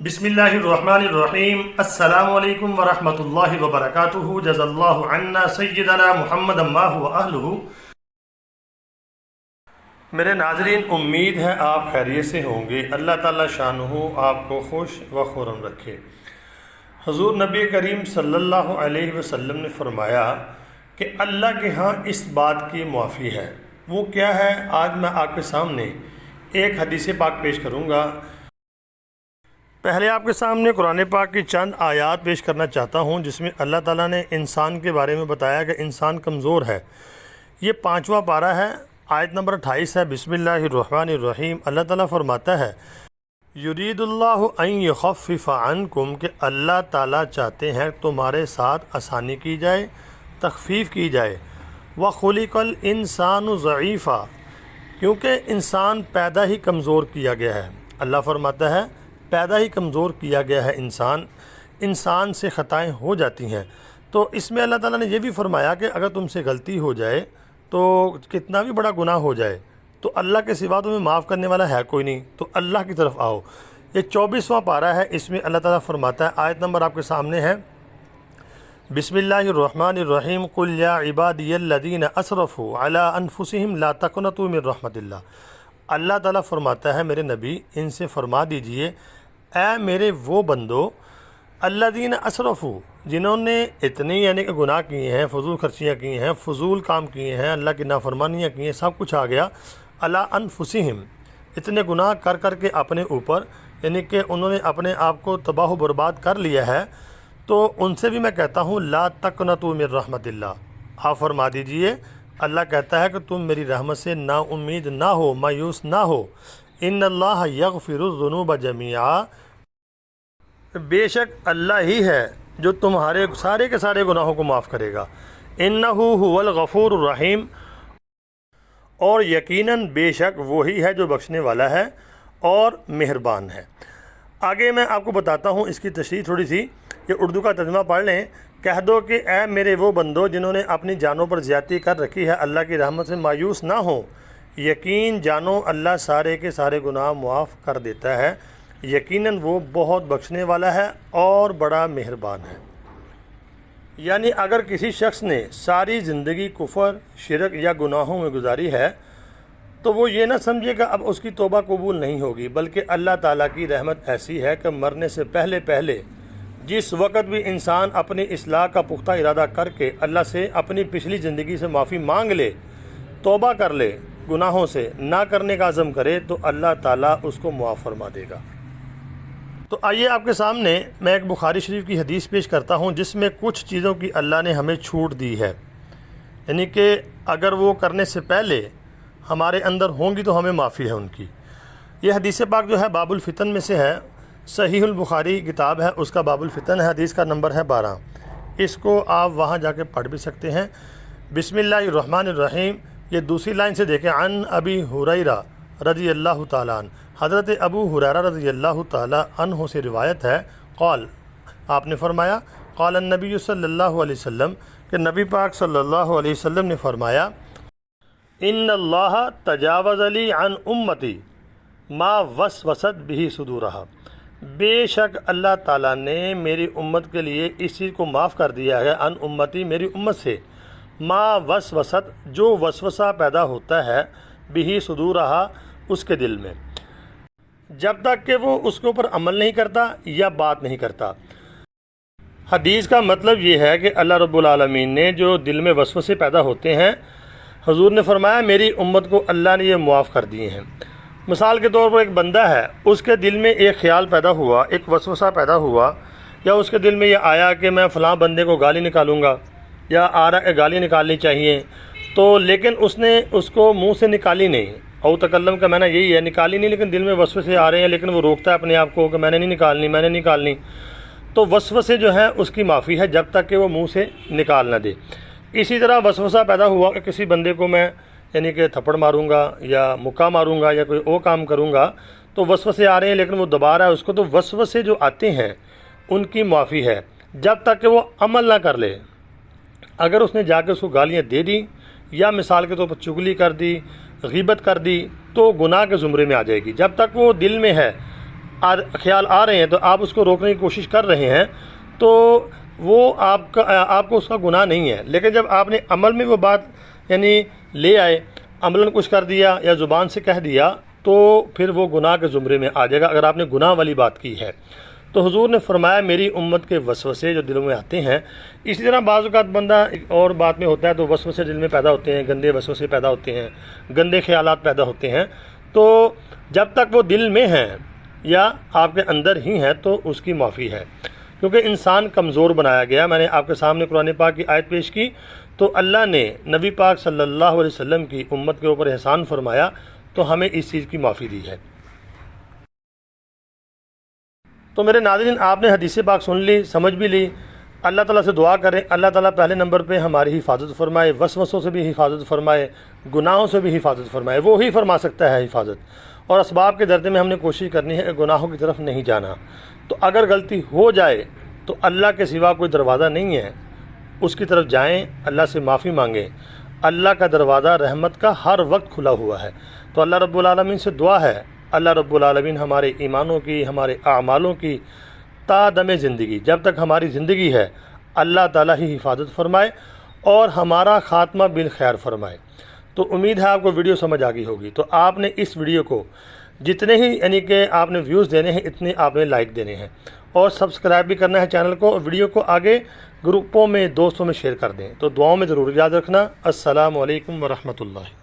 بسم اللہ الرحمن الرحیم۔ السلام علیکم ورحمۃ اللہ وبرکاتہ۔ جزا اللہ عنا سیدنا محمد ما هو اہلہ۔ میرے ناظرین، امید ہے آپ خیریت سے ہوں گے۔ اللہ تعالیٰ شانہ آپ کو خوش و خرم رکھے۔ حضور نبی کریم صلی اللہ علیہ وسلم نے فرمایا کہ اللہ کے ہاں اس بات کی معافی ہے۔ وہ کیا ہے؟ آج میں آپ کے سامنے ایک حدیث پاک پیش کروں گا۔ پہلے آپ کے سامنے قرآن پاک کی چند آیات پیش کرنا چاہتا ہوں، جس میں اللہ تعالیٰ نے انسان کے بارے میں بتایا کہ انسان کمزور ہے۔ یہ 5واں پارہ ہے، آیت نمبر 28 ہے۔ بسم اللہ الرحمن الرحیم۔ اللہ تعالیٰ فرماتا ہے یرید اللہ ان یخفف عنکم، کہ اللہ تعالیٰ چاہتے ہیں تمہارے ساتھ آسانی کی جائے، تخفیف کی جائے۔ وخلق الانسان ضعیفا، کیونکہ انسان پیدا ہی کمزور کیا گیا ہے۔ اللہ فرماتا ہے پیدا ہی کمزور کیا گیا ہے انسان سے خطائیں ہو جاتی ہیں۔ تو اس میں اللہ تعالیٰ نے یہ بھی فرمایا کہ اگر تم سے غلطی ہو جائے تو کتنا بھی بڑا گناہ ہو جائے تو اللہ کے سوا تمہیں معاف کرنے والا ہے کوئی نہیں، تو اللہ کی طرف آؤ۔ یہ 24واں پارہ ہے، اس میں اللہ تعالیٰ فرماتا ہے، آیت نمبر آپ کے سامنے ہے، بسم اللہ الرحمن الرحیم۔ قل یا عبادی الذین اسرفوا علی انفسہم لا تقنطوا من رحمت اللہ۔ اللہ تعالیٰ فرماتا ہے میرے نبی، ان سے فرما دیجئے، اے میرے وہ بندو، الذین اسرفوا، جنہوں نے اتنے یعنی کہ گناہ کیے ہیں، فضول خرچیاں کی ہیں، فضول کام کیے ہیں، اللہ کی نافرمانیاں کی ہیں، سب کچھ آ گیا، علی انفسہم، اتنے گناہ کر کر کے اپنے اوپر، یعنی کہ انہوں نے اپنے آپ کو تباہ و برباد کر لیا ہے، تو ان سے بھی میں کہتا ہوں لا تقنطوا من رحمت اللہ، آپ فرما دیجئے، اللہ کہتا ہے کہ تم میری رحمت سے نا امید نہ ہو، مایوس نہ ہو۔ ان اللہ یغفر الذنوب جميعا، بے شک اللہ ہی ہے جو تمہارے سارے کے سارے گناہوں کو معاف کرے گا۔ انہ هو الغفور الرحیم، اور یقیناً بے شک وہی ہے جو بخشنے والا ہے اور مہربان ہے۔ آگے میں آپ کو بتاتا ہوں اس کی تشریح تھوڑی سی، یہ اردو کا ترجمہ پڑھ لیں۔ کہہ دو کہ اے میرے وہ بندو جنہوں نے اپنی جانوں پر زیادتی کر رکھی ہے، اللہ کی رحمت سے مایوس نہ ہوں، یقین جانو اللہ سارے کے سارے گناہ معاف کر دیتا ہے، یقیناً وہ بہت بخشنے والا ہے اور بڑا مہربان ہے۔ یعنی اگر کسی شخص نے ساری زندگی کفر، شرک یا گناہوں میں گزاری ہے تو وہ یہ نہ سمجھے کہ اب اس کی توبہ قبول نہیں ہوگی، بلکہ اللہ تعالیٰ کی رحمت ایسی ہے کہ مرنے سے پہلے جس وقت بھی انسان اپنی اصلاح کا پختہ ارادہ کر کے اللہ سے اپنی پچھلی زندگی سے معافی مانگ لے، توبہ کر لے، گناہوں سے نہ کرنے کا عزم کرے، تو اللہ تعالیٰ اس کو معاف فرما دے گا۔ تو آئیے آپ کے سامنے میں ایک بخاری شریف کی حدیث پیش کرتا ہوں، جس میں کچھ چیزوں کی اللہ نے ہمیں چھوٹ دی ہے، یعنی کہ اگر وہ کرنے سے پہلے ہمارے اندر ہوں گی تو ہمیں معافی ہے ان کی۔ یہ حدیث پاک جو ہے باب الفتن میں سے ہے، صحیح البخاری کتاب ہے، اس کا باب الفتن ہے، حدیث کا نمبر ہے 12۔ اس کو آپ وہاں جا کے پڑھ بھی سکتے ہیں۔ بسم اللہ الرحمن الرحیم، یہ دوسری لائن سے دیکھیں، عن ابی ہریرہ رضی اللہ تعالیٰ عنہ، حضرت ابو ہریرہ رضی اللہ تعالیٰ عنہ سے روایت ہے، قال، آپ نے فرمایا، قال النبی صلی اللہ علیہ وسلم، کہ نبی پاک صلی اللہ علیہ وسلم نے فرمایا، ان اللہ تجاوز لی عن امتی ما وسوست بہ صدورہا، بے شک اللہ تعالیٰ نے میری امت کے لیے اس چیز کو معاف کر دیا ہے، ان امتی میری امت سے، ما وسوست جو وسوسہ پیدا ہوتا ہے، بہ صدورہا اس کے دل میں، جب تک کہ وہ اس کے اوپر عمل نہیں کرتا یا بات نہیں کرتا۔ حدیث کا مطلب یہ ہے کہ اللہ رب العالمین نے جو دل میں وسوسے پیدا ہوتے ہیں، حضور نے فرمایا میری امت کو اللہ نے یہ معاف کر دیے ہیں۔ مثال کے طور پر ایک بندہ ہے، اس کے دل میں ایک خیال پیدا ہوا، ایک وسوسہ پیدا ہوا، یا اس کے دل میں یہ آیا کہ میں فلاں بندے کو گالی نکالوں گا، یا آ رہا ہے گالی نکالنی چاہیے، تو لیکن اس نے اس کو منہ سے نکالی نہیں، او تکلم کا معنی یہی ہے، نکالی نہیں، لیکن دل میں وسوسے آ رہے ہیں، لیکن وہ روکتا ہے اپنے آپ کو کہ میں نے نہیں نکالنی، تو وسوسے جو ہیں اس کی معافی ہے جب تک کہ وہ منہ سے نکال نہ دے۔ اسی طرح وسوسہ پیدا ہوا کہ کسی بندے کو میں یعنی کہ تھپڑ ماروں گا یا مکہ ماروں گا یا کوئی اور کام کروں گا، تو وسوسے آ رہے ہیں لیکن وہ دبا رہا ہے اس کو، تو وسوسے جو آتے ہیں ان کی معافی ہے جب تک کہ وہ عمل نہ کر لے۔ اگر اس نے جا کے اس کو گالیاں دے دی یا مثال کے طور پر چغلی کر دی، غیبت کر دی، تو گناہ کے زمرے میں آ جائے گی۔ جب تک وہ دل میں ہے خیال آ رہے ہیں تو آپ اس کو روکنے کی کوشش کر رہے ہیں تو وہ آپ کو اس کا گناہ نہیں ہے. لیکن جب آپ نے عمل میں وہ بات یعنی لے آئے، عملاً کچھ کر دیا یا زبان سے کہہ دیا، تو پھر وہ گناہ کے زمرے میں آ جائے گا اگر آپ نے گناہ والی بات کی ہے. تو حضور نے فرمایا میری امت کے وسوسے جو دلوں میں آتے ہیں، اسی طرح بعض اوقات بندہ ایک اور بات میں ہوتا ہے تو وسوسے دل میں پیدا ہوتے ہیں، گندے وسوسے پیدا ہوتے ہیں، گندے خیالات پیدا ہوتے ہیں. تو جب تک وہ دل میں ہیں یا آپ کے اندر ہی ہیں تو اس کی معافی ہے، کیونکہ انسان کمزور بنایا گیا. میں نے آپ کے سامنے قرآن پاک کی آیت پیش کی تو اللہ نے نبی پاک صلی اللہ علیہ وسلم کی امت کے اوپر احسان فرمایا تو ہمیں اس چیز کی معافی دی ہے. تو میرے ناظرین، آپ نے حدیث پاک سن لی، سمجھ بھی لی. اللہ تعالیٰ سے دعا کریں اللہ تعالیٰ پہلے نمبر پہ ہماری حفاظت فرمائے، وسوسوں سے بھی حفاظت فرمائے، گناہوں سے بھی حفاظت فرمائے. وہ ہی فرما سکتا ہے حفاظت. اور اسباب کے درجے میں ہم نے کوشش کرنی ہے کہ گناہوں کی طرف نہیں جانا. تو اگر غلطی ہو جائے تو اللہ کے سوا کوئی دروازہ نہیں ہے، اس کی طرف جائیں، اللہ سے معافی مانگیں. اللہ کا دروازہ رحمت کا ہر وقت کھلا ہوا ہے. تو اللہ رب العالمین سے دعا ہے اللہ رب العالمین ہمارے ایمانوں کی، ہمارے اعمالوں کی تا دم زندگی، جب تک ہماری زندگی ہے، اللہ تعالیٰ ہی حفاظت فرمائے اور ہمارا خاتمہ بالخیر فرمائے. تو امید ہے آپ کو ویڈیو سمجھ آ گئی ہوگی. تو آپ نے اس ویڈیو کو جتنے ہی یعنی کہ آپ نے ویوز دینے ہیں اتنے آپ نے لائک دینے ہیں، اور سبسکرائب بھی کرنا ہے چینل کو، اور ویڈیو کو آگے گروپوں میں دوستوں میں شیئر کر دیں. تو دعاؤں میں ضرور یاد رکھنا. السلام علیکم ورحمۃ اللہ.